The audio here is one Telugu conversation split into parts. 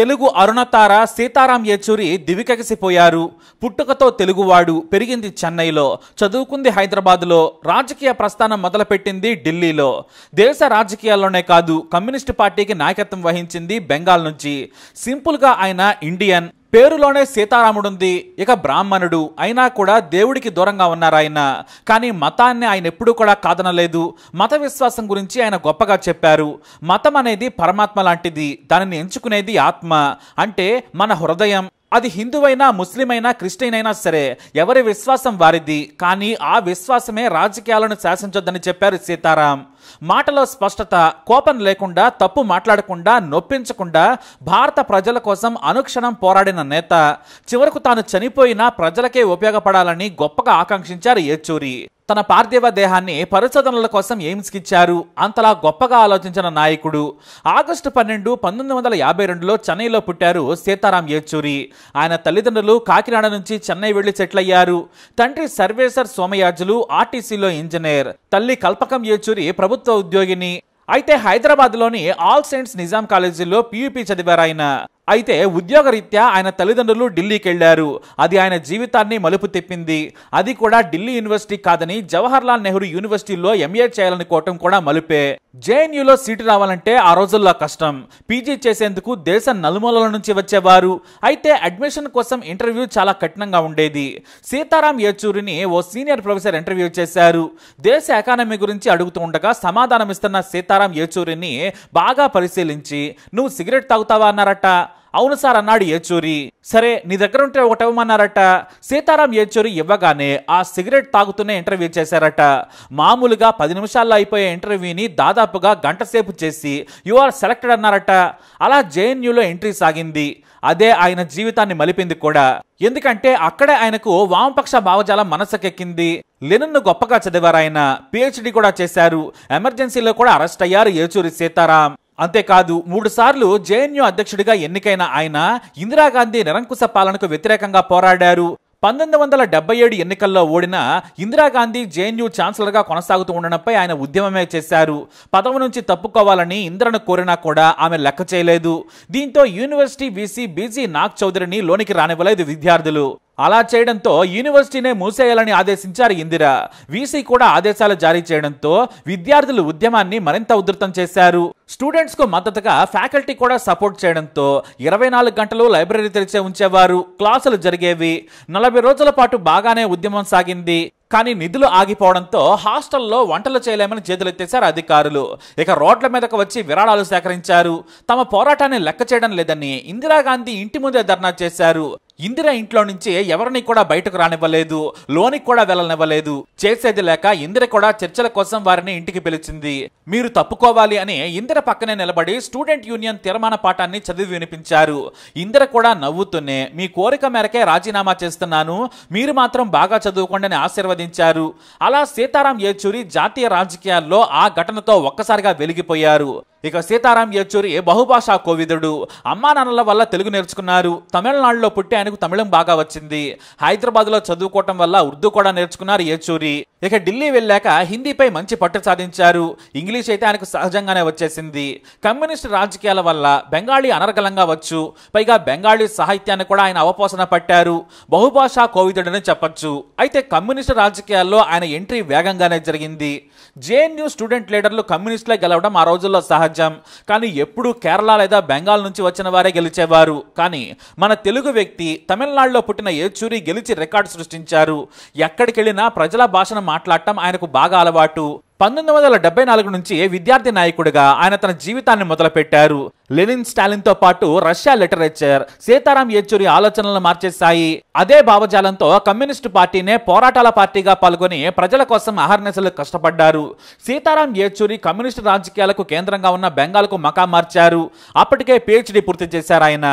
తెలుగు అరుణతార సీతారాం యేచూరి దివికెగసిపోయారు. పుట్టుకతో తెలుగువాడు, పెరిగింది చెన్నైలో, చదువుకుంది హైదరాబాద్లో, రాజకీయ ప్రస్థానం మొదలుపెట్టింది ఢిల్లీలో. దేశ రాజకీయాల్లోనే కాదు, కమ్యూనిస్టు పార్టీకి నాయకత్వం వహించింది బెంగాల్ నుంచి. సింపుల్గా ఆయన ఇండియన్, పేరులోనే సీతారాముడుంది. ఇక బ్రాహ్మణుడు అయినా కూడా దేవుడికి దూరంగా ఉన్నారాయన. కానీ మతాన్ని ఆయన ఎప్పుడూ కూడా కాదనలేదు. మత విశ్వాసం గురించి ఆయన గొప్పగా చెప్పారు. మతం అనేది పరమాత్మ లాంటిది, దానిని ఎంచుకునేది ఆత్మ, అంటే మన హృదయం. అది హిందువైనా, ముస్లిం అయినా, క్రిస్టియన్ అయినా సరే, ఎవరి విశ్వాసం వారిది. కానీ ఆ విశ్వాసమే రాజకీయాలను శాసించొద్దని చెప్పారు సీతారాం. మాటలో స్పష్టత, కోపం లేకుండా, తప్పు మాట్లాడకుండా, నొప్పించకుండా భారత ప్రజల కోసం అనుక్షణం పోరాడిన నేత. చివరకు తాను చనిపోయినా ప్రజలకే ఉపయోగపడాలని గొప్పగా ఆకాంక్షించారు యేచూరి. తన పార్థివ దేహాన్ని పరిశోధనల కోసం ఎయిమ్స్కి ఇచ్చారు. అంతలా గొప్పగా ఆలోచించిన నాయకుడు. ఆగస్టు 12, 1952లో చెన్నైలో పుట్టారు సీతారాం యేచూరి. ఆయన తల్లిదండ్రులు కాకినాడ నుంచి చెన్నై వెళ్లి సెటిల్ అయ్యారు. తండ్రి సర్వేసర్ సోమయాజులు, ఆర్టీసీలో ఇంజనీర్. తల్లి కల్పకం యేచూరి ప్రభుత్వ ఉద్యోగిని. అయితే హైదరాబాద్లోని ఆల్ సెయింట్స్ నిజాం కాలేజీలో PUP చదివారు ఆయన. అయితే ఉద్యోగరీత్యా ఆయన తల్లిదండ్రులు ఢిల్లీకి వెళ్లారు. అది ఆయన జీవితాన్ని మలుపు తిప్పింది. అది కూడా ఢిల్లీ యూనివర్సిటీ కాదని జవహర్లాల్ నెహ్రూ యూనివర్సిటీలో MA చేయాలనుకోవటం కూడా మలుపే. JNUలో సీటు రావాలంటే ఆ రోజుల్లో కష్టం. PG చేసేందుకు దేశం నలుమూలల నుంచి వచ్చేవారు. అయితే అడ్మిషన్ కోసం ఇంటర్వ్యూ చాలా కఠినంగా ఉండేది. సీతారాం యేచూరిని ఓ సీనియర్ ప్రొఫెసర్ ఇంటర్వ్యూ చేశారు. దేశ ఎకానమీ గురించి అడుగుతూ ఉండగా సమాధానమిస్తున్న సీతారాం యేచూరిని బాగా పరిశీలించి, నువ్వు సిగరెట్ తాగుతావా అన్నారట. అవును సార్ అన్నాడు యేచూరి. సరే నీ దగ్గర ఉంటే ఒకటి ఇవ్వమన్నారట. సీతారాం యేచూరి ఇవ్వగానే ఆ సిగరెట్ తాగుతూనే ఇంటర్వ్యూ చేశారట. మామూలుగా 10 నిమిషాల్లో అయిపోయే ఇంటర్వ్యూని దాదాపుగా గంట సేపు చేసి యు ఆర్ సెలెక్టెడ్ అన్నారట. అలా JNUలో ఎంట్రీ సాగింది. అదే ఆయన జీవితాన్ని మలిపింది కూడా. ఎందుకంటే అక్కడే ఆయనకు వామపక్ష భావజాలం మనసుకెక్కింది. లెనిన్ను గొప్పగా చదివారు ఆయన. PhD కూడా చేశారు. ఎమర్జెన్సీలో కూడా అరెస్ట్ అయ్యారు యేచూరి సీతారాం. అంతేకాదు 3 సార్లు JNU అధ్యక్షుడిగా ఎన్నికైన ఆయన ఇందిరాగాంధీ నిరంకుశ పాలనకు వ్యతిరేకంగా పోరాడారు. 1977 ఎన్నికల్లో ఓడిన ఇందిరాగాంధీ JNU ఛాన్సలర్గా కొనసాగుతూ ఉండడంపై ఆయన ఉద్యమమే చేశారు. పదవి నుంచి తప్పుకోవాలని ఇందిరను కోరినా కూడా ఆమె లెక్క చేయలేదు. దీంతో యూనివర్సిటీ VC BG నాగ్ చౌదరిని లోనికి రానివ్వలేదు విద్యార్థులు. అలా చేయడంతో యూనివర్సిటీనే మూసేయాలని ఆదేశించారు ఇందిర. VC కూడా ఆదేశాలు జారీ చేయడంతో విద్యార్థులు ఉద్యమాన్ని మరింత ఉధృతం చేశారు. స్టూడెంట్స్ కు మద్దతుగా ఫ్యాకల్టీ కూడా సపోర్ట్ చేయడంతో 24 గంటలు లైబ్రరీ తెరిచే ఉంచేవారు. క్లాసులు జరిగేవి. 40 రోజుల పాటు బాగానే ఉద్యమం సాగింది. కానీ నిధులు ఆగిపోవడంతో హాస్టల్లో వంటలు చేయలేమని చేతులెత్తేశారు అధికారులు. ఇక రోడ్ల మీదకు వచ్చి విరాళాలు సేకరించారు. తమ పోరాటాన్ని లెక్క చేయడం లేదని ఇందిరాగాంధీ ఇంటి ముందే ధర్నా చేశారు. ఇందిర ఇంట్లో నుంచి ఎవరిని కూడా బయటకు రానివ్వలేదు. లోనికి కూడా వెళ్ళనివ్వలేదు. చేసేది లేక ఇందిర కూడా చర్చల కోసం వారిని ఇంటికి పిలిచింది. మీరు తప్పుకోవాలి అని ఇందిర పక్కనే నిలబడి స్టూడెంట్ యూనియన్ తీర్మాన పాఠాన్ని చదివి వినిపించారు. ఇందిర కూడా నవ్వుతూనే మీ కోరిక మేరకే రాజీనామా చేస్తున్నాను, మీరు మాత్రం బాగా చదువుకోండి అని ఆశీర్వదించారు. అలా సీతారాం యేచూరి జాతీయ రాజకీయాల్లో ఆ ఘటనతో ఒక్కసారిగా వెలిగిపోయారు. ఇక సీతారాం యేచూరి బహుభాషా కోవిదుడు. అమ్మా నాన్నల వల్ల తెలుగు నేర్చుకున్నారు. తమిళనాడులో పుట్టి ఆయనకు తమిళం బాగా వచ్చింది. హైదరాబాద్లో చదువుకోవటం వల్ల ఉర్దూ కూడా నేర్చుకున్నారు యేచూరి. ఇక ఢిల్లీ వెళ్ళాక హిందీపై మంచి పట్టు సాధించారు. ఇంగ్లీష్ అయితే ఆయనకు సహజంగానే వచ్చేసింది. కమ్యూనిస్ట్ రాజకీయాల వల్ల బెంగాలీ అనర్గళంగా వచ్చు. పైగా బెంగాలీ సాహిత్యాన్ని కూడా ఆయన అవపోసన పట్టారు. బహుభాషా కోవిదుడని చెప్పొచ్చు. అయితే కమ్యూనిస్ట్ రాజకీయాల్లో ఆయన ఎంట్రీ వేగంగానే జరిగింది. JNU స్టూడెంట్ లీడర్లు కమ్యూనిస్టులే గెలవడం ఆ రోజుల్లో సహజం. కానీ ఎప్పుడూ కేరళ లేదా బెంగాల్ నుంచి వచ్చిన వారే గెలిచేవారు. కానీ మన తెలుగు వ్యక్తి తమిళనాడులో పుట్టిన యేచూరి గెలిచి రికార్డు సృష్టించారు. ఎక్కడికి వెళ్ళినా ప్రజల భాషను మాట్లాడటం ఆయనకు బాగా అలవాటు. 1974 నుంచి విద్యార్థి నాయకుడిగా ఆయన తన జీవితాన్ని మొదలుపెట్టారు. లెనిన్, స్టాలిన్తో పాటు రష్యా లిటరేచర్ సీతారాం యేచూరి ఆలోచనలను మార్చేశాయి. అదే భావజాలంతో కమ్యూనిస్టు పార్టీనే పోరాటాల పార్టీగా పాల్గొని ప్రజల కోసం అహర్నిశలు కష్టపడ్డారు. సీతారాం యేచూరి కమ్యూనిస్టు రాజకీయాలకు కేంద్రంగా ఉన్న బెంగాల్కు మకాం మార్చారు. అప్పటికే PhD పూర్తి చేశారు ఆయన.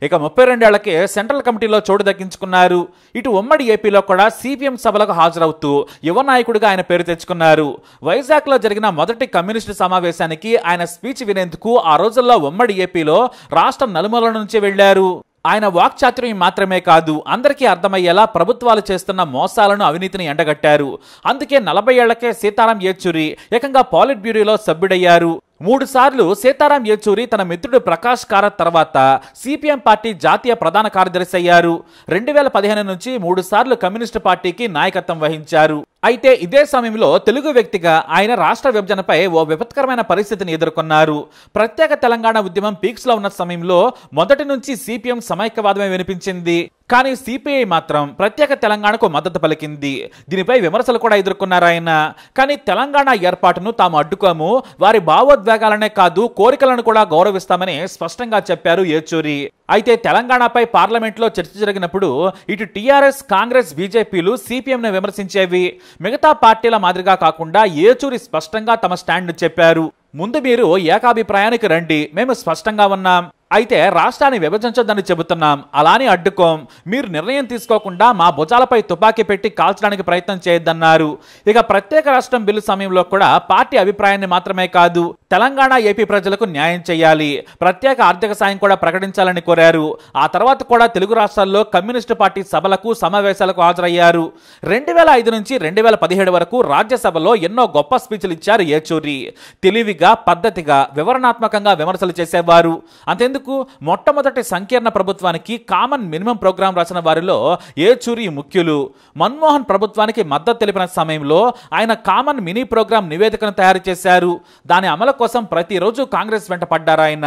ఇక 32 ఏళ్లకే సెంట్రల్ కమిటీలో చోటు దక్కించుకున్నారు. ఇటు ఉమ్మడి ఏపీలో కూడా CPM సభలకు హాజరవుతూ యువ నాయకుడిగా ఆయన పేరు తెచ్చుకున్నారు. వైజాగ్లో జరిగిన మొదటి కమ్యూనిస్టు సమావేశానికి ఆయన స్పీచ్ వినేందుకు ఆ రోజుల్లో ఉమ్మడి ఏపీలో రాష్ట్రం నలుమూలల నుంచి వెళ్లారు. ఆయన వాక్చాతుర్యం మాత్రమే కాదు, అందరికీ అర్థమయ్యేలా ప్రభుత్వాలు చేస్తున్న మోసాలను, అవినీతిని ఎండగట్టారు. అందుకే 40 ఏళ్లకే సీతారాం యేచూరి ఏకంగా పాలిట్ బ్యూరోలో సభ్యుడయ్యారు. 3 సార్లు సీతారాం యేచూరి తన మిత్రుడు ప్రకాష్ కారత్ తర్వాత సిపిఎం పార్టీ జాతీయ ప్రధాన కార్యదర్శి అయ్యారు. 2015 నుంచి 3 సార్లు కమ్యూనిస్టు పార్టీకి నాయకత్వం వహించారు. అయితే ఇదే సమయంలో తెలుగు వ్యక్తిగా ఆయన రాష్ట్ర విభజనపై ఓ విపత్కరమైన పరిస్థితిని ఎదుర్కొన్నారు. ప్రత్యేక తెలంగాణ ఉద్యమం పీక్స్ లో ఉన్న సమయంలో మొదటి నుంచి సిపిఎం సమైక్యవాదమే వినిపించింది. కానీ సిపిఐ మాత్రం ప్రత్యేక తెలంగాణకు మద్దతు పలికింది. దీనిపై విమర్శలు కూడా ఎదుర్కొన్నారు ఆయన. కానీ తెలంగాణ ఏర్పాటును తాము అడ్డుకోము, వారి భావోద్వేగాలనే కాదు కోరికలను కూడా గౌరవిస్తామని స్పష్టంగా చెప్పారు యేచూరి. అయితే తెలంగాణపై పార్లమెంట్లో చర్చ జరిగినప్పుడు ఇటు టీఆర్ఎస్, కాంగ్రెస్, బీజేపీలు సిపిఎంను విమర్శించేవి. మిగతా పార్టీల మాదిరిగా కాకుండా యేచూరి స్పష్టంగా తమ స్టాండ్ చెప్పారు. ముందు మీరు ఏకాభిప్రాయానికి రండి, మేము స్పష్టంగా ఉన్నాం. అయితే రాష్ట్రాన్ని విభజించొద్దని చెబుతున్నాం, అలానే అడ్డుకోం. మీరు నిర్ణయం తీసుకోకుండా మా భుజాలపై తుపాకీ పెట్టి కాల్చడానికి ప్రయత్నం చేయొద్దన్నారు. ఇక ప్రత్యేక రాష్ట్రం బిల్లు సమయంలో కూడా పార్టీ అభిప్రాయాన్ని మాత్రమే కాదు, తెలంగాణ, ఏపీ ప్రజలకు న్యాయం చేయాలి, ప్రత్యేక ఆర్థిక సాయం కూడా ప్రకటించాలని కోరారు. ఆ తర్వాత కూడా తెలుగు రాష్ట్రాల్లో కమ్యూనిస్టు పార్టీ సభలకు, సమావేశాలకు హాజరయ్యారు. 2005 నుంచి 2017 వరకు రాజ్యసభలో ఎన్నో గొప్ప స్పీచ్లు ఇచ్చారు యేచూరి. తెలివిగా, పద్ధతిగా, వివరణాత్మకంగా విమర్శలు చేసేవారు. అంతెందుకు, మొట్టమొదటి సంకీర్ణ ప్రభుత్వానికి కామన్ మినిమం ప్రోగ్రాం రాసిన వారిలో యేచూరి ముఖ్యులు. మన్మోహన్ ప్రభుత్వానికి మద్దతు తెలిపిన సమయంలో ఆయన కామన్ మినీ ప్రోగ్రాం నివేదికను తయారు చేశారు. దాని అమలు కోసం ప్రతిరోజు కాంగ్రెస్ వెంట పడ్డారు ఆయన.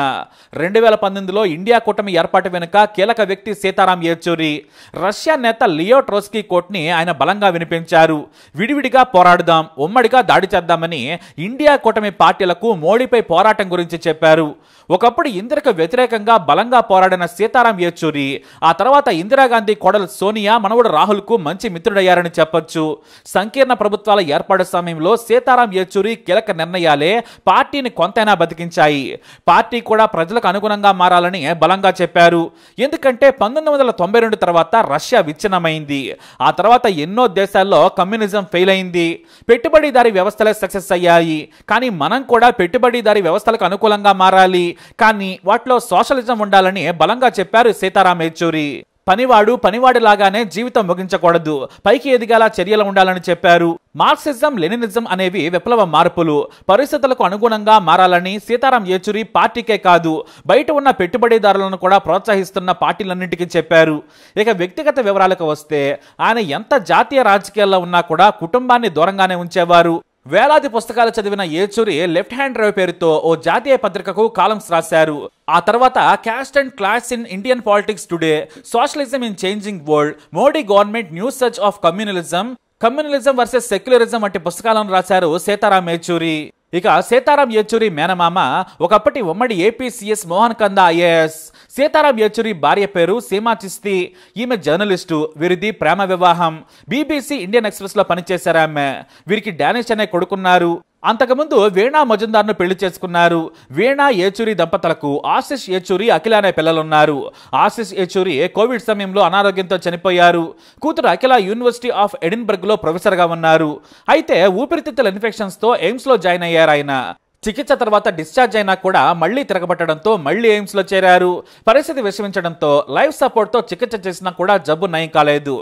2019లో ఇండియా కూటమి ఏర్పాటు వెనుక కీలక వ్యక్తి సీతారాం యేచూరి. రష్యా నేత లియో ట్రోస్కీ కోట్ని ఆయన బలంగా వినిపించారు. విడివిడిగా పోరాడుదాం, ఉమ్మడిగా దాడి చేద్దామని ఇండియా కూటమి పార్టీలకు మోడీపై పోరాటం గురించి చెప్పారు. ఒకప్పుడు ఇందిరకు వ్యతిరేకంగా బలంగా పోరాడిన సీతారాం యేచూరి ఆ తర్వాత ఇందిరాగాంధీ కోడలు సోనియా, మనవడు రాహుల్ కు మంచి మిత్రుడయ్యారని చెప్పొచ్చు. సంకీర్ణ ప్రభుత్వాల ఏర్పాటు సమయంలో సీతారాం యేచూరి కీలక నిర్ణయాలే పార్టీని కొంతైనా బతికించాయి. పార్టీ కూడా ప్రజలకు అనుగుణంగా మారాలని బలంగా చెప్పారు. ఎందుకంటే 1992 తర్వాత రష్యా విచ్ఛిన్నమైంది. ఆ తర్వాత ఎన్నో దేశాల్లో కమ్యూనిజం ఫెయిల్ అయింది. పెట్టుబడిదారీ వ్యవస్థలే సక్సెస్ అయ్యాయి. కానీ మనం కూడా పెట్టుబడిదారీ వ్యవస్థలకు అనుకూలంగా మారాలి, కానీ వాటిలో సోషలిజం ఉండాలని బలంగా చెప్పారు సీతారాం యేచూరి. పనివాడిలాగానే జీవితం ముగించకూడదు, పైకి ఎదిగేలా చర్యలు ఉండాలని చెప్పారు. మార్క్సిజం, లెనినిజం అనేవి విప్లవ మార్పులు, పరిస్థితులకు అనుగుణంగా మారాలని సీతారాం యేచూరి పార్టీకే కాదు, బయట ఉన్న పెట్టుబడిదారులను కూడా ప్రోత్సహిస్తున్న పార్టీలన్నింటికీ చెప్పారు. ఇక వ్యక్తిగత వివరాలకు వస్తే ఆయన ఎంత జాతీయ రాజకీయాల్లో ఉన్నా కూడా కుటుంబాన్ని దూరంగానే ఉంచేవారు. వేలాది పుస్తకాలు చదివిన యేచూరి లెఫ్ట్ హ్యాండ్ డ్రైవ్ పేరుతో ఓ జాతీయ పత్రికకు కాలమ్స్ రాశారు. ఆ తర్వాత caste and class in Indian politics today, socialism in changing world, Modi government new search of communalism versus secularism వంటి పుస్తకాలను రాశారు సీతారాం యేచూరి. ఇక సీతారాం యేచూరి మేనమామ ఒకప్పటి ఉమ్మడి ఏపీ సీఎస్ మోహన్ కందా ఐఏఎస్. సీతారాం యేచూరి భార్య పేరు సీమా చిస్తి. ఈమె జర్నలిస్టు. వీరిది ప్రేమ వివాహం. బీబీసీ, ఇండియన్ ఎక్స్ప్రెస్ లో పనిచేశారు ఆమె. వీరికి డానిష్ అనే కొడుకున్నారు. అంతకుముందు వీణా మజుందార్ను పెళ్లి చేసుకున్నారు. వీణా యేచూరి దంపతులకు ఆశిష్ యేచూరి, అఖిల అనే పిల్లలున్నారు. ఆశిష్ యేచూరి కోవిడ్ సమయంలో అనారోగ్యంతో చనిపోయారు. కూతురు అఖిల యూనివర్సిటీ ఆఫ్ ఎడిన్బర్గ్ లో ప్రొఫెసర్ గా ఉన్నారు. అయితే ఊపిరితిత్తుల ఇన్ఫెక్షన్స్ తో ఎయిమ్స్ లో జాయిన్ అయ్యారు ఆయన. చికిత్స తర్వాత డిశ్చార్జ్ అయినా కూడా మళ్లీ తిరగబట్టడంతో మళ్లీ ఎయిమ్స్ లో చేరారు. పరిస్థితి విషమించడంతో లైఫ్ సపోర్ట్ తో చికిత్స చేసినా కూడా జబ్బు నయం కాలేదు.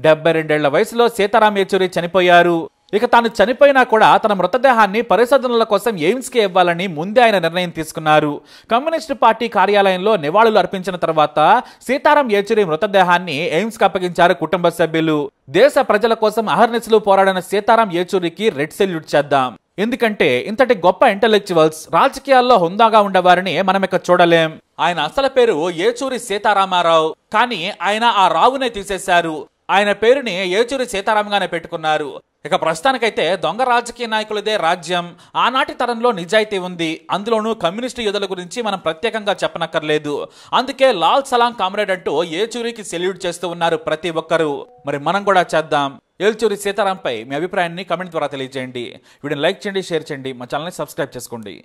72 ఏళ్ల వయసులో సీతారాం యేచూరి చనిపోయారు. ఇక తాను చనిపోయినా కూడా తన మృతదేహాన్ని పరిశోధనల కోసం ఎయిమ్స్ కి ఇవ్వాలని ముందే ఆయన నిర్ణయం తీసుకున్నారు. కమ్యూనిస్టు పార్టీ కార్యాలయంలో నివాళులు అర్పించిన తర్వాత సీతారాం యేచూరి మృతదేహాన్ని ఎయిమ్స్ కి అప్పగించారు కుటుంబ సభ్యులు. దేశ ప్రజల కోసం అహర్నిశలు పోరాడిన సీతారాం యేచూరికి రెడ్ సెల్యూట్ చేద్దాం. ఎందుకంటే ఇంతటి గొప్ప ఇంటెలెక్చువల్స్, రాజకీయాల్లో హుందాగా ఉండేవారిని మనం ఇక చూడలేం. ఆయన అసలు పేరు యేచూరి సీతారామారావు, కానీ ఆయన ఆ రావునే తీసేశారు. ఆయన పేరుని యేచూరి సీతారాంగానే పెట్టుకున్నారు. ఇక ప్రస్తుతానికైతే దొంగ రాజకీయ నాయకులదే రాజ్యం. ఆనాటి తరంలో నిజాయితీ ఉంది. అందులోనూ కమ్యూనిస్టు యోధుల గురించి మనం ప్రత్యేకంగా చెప్పనక్కర్లేదు. అందుకే లాల్ సలాం కామ్రేడ్ అంటూ యేచూరికి సెల్యూట్ చేస్తూ ఉన్నారు ప్రతి ఒక్కరూ. మరి మనం కూడా చేద్దాం. యేచూరి సీతారాంపై మీ అభిప్రాయాన్ని కమెంట్ ద్వారా తెలియజేయండి. వీడియోని లైక్ చేయండి, షేర్ చేయండి, మా ఛానల్ని సబ్స్క్రైబ్ చేసుకోండి.